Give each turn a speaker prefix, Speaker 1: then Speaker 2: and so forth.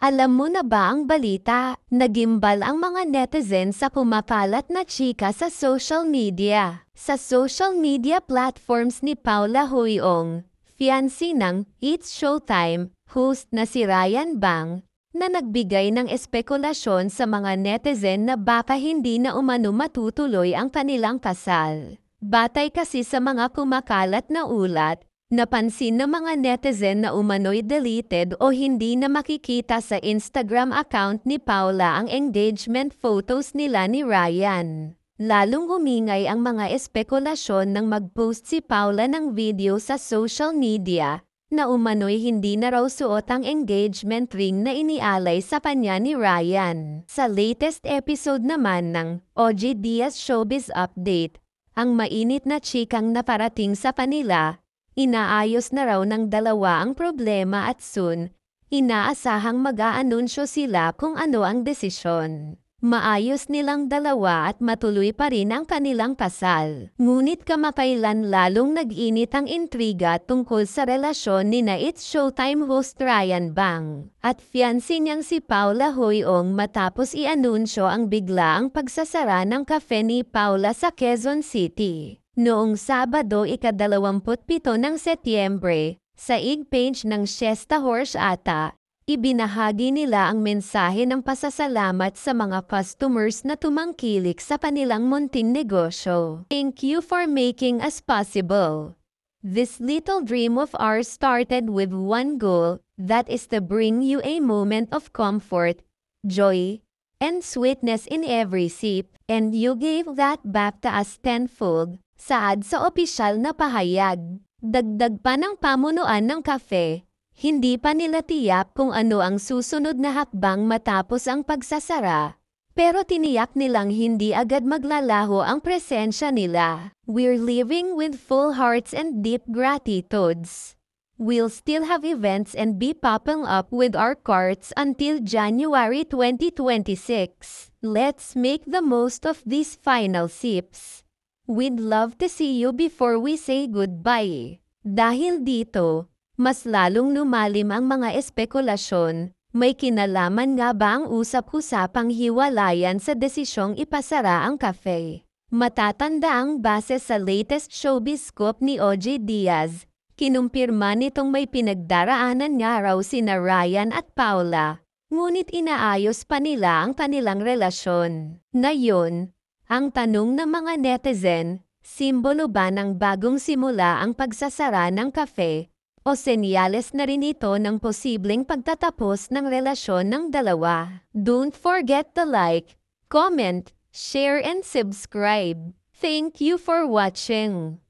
Speaker 1: Alam mo na ba ang balita? Nagimbal ang mga netizen sa kumapalat na chika sa social media. Sa social media platforms ni Paula Huiong, fiancé ng It's Showtime, host na si Ryan Bang, na nagbigay ng espekulasyon sa mga netizen na baka hindi na umano matutuloy ang kanilang kasal. Batay kasi sa mga kumakalat na ulat, napansin ng mga netizen na umano'y deleted o hindi na makikita sa Instagram account ni Paula ang engagement photos nila ni Ryan. Lalong humingay ang mga espekulasyon nang mag-post si Paula ng video sa social media na umano'y hindi na raw suot ang engagement ring na inialay sa kanya ni Ryan. Sa latest episode naman ng OG Diaz Showbiz Update, ang mainit na chikang naparating sa kanila, inaayos na raw ng dalawa ang problema at soon, inaasahang mag-aanunsyo sila kung ano ang desisyon. Maayos nilang dalawa at matuloy pa rin ang kanilang kasal. Ngunit kamakailan lalong nag-init ang intriga tungkol sa relasyon ni It's Showtime host Ryan Bang at fiancé niyang si Paula Huiong matapos i-anunsyo ang biglaang pagsasara ng cafe ni Paula sa Quezon City. Noong Sabado, ika-27 ng Setyembre, sa page ng Siesta Horse Ata, ibinahagi nila ang mensahe ng pasasalamat sa mga customers na tumangkilik sa kanilang munting negosyo. Thank you for making us possible. This little dream of ours started with one goal, that is to bring you a moment of comfort, joy, and sweetness in every sip, and you gave that back to us tenfold, saad sa opisyal na pahayag. Dagdag pa ng pamunuan ng cafe, hindi pa nila tiyak kung ano ang susunod na hakbang matapos ang pagsasara, pero tiniyak nilang hindi agad maglalaho ang presensya nila. We're living with full hearts and deep gratitudes. We'll still have events and be popping up with our carts until January 2026. Let's make the most of these final sips. We'd love to see you before we say goodbye. Dahil dito, mas lalong lumalim ang mga espekulasyon, may kinalaman nga ba ang usap-usapang hiwalayan sa desisyong ipasara ang cafe? Matatanda ang base sa latest showbiz scoop ni OG Diaz, kinumpirma nitong may pinagdaraanan nga raw sina Ryan at Paula, ngunit inaayos pa nila ang kanilang relasyon. Ngayon, ang tanong ng mga netizen, simbolo ba ng bagong simula ang pagsasara ng cafe? O senyales na rin ito ng posibleng pagtatapos ng relasyon ng dalawa. Don't forget to like, comment, share and subscribe. Thank you for watching.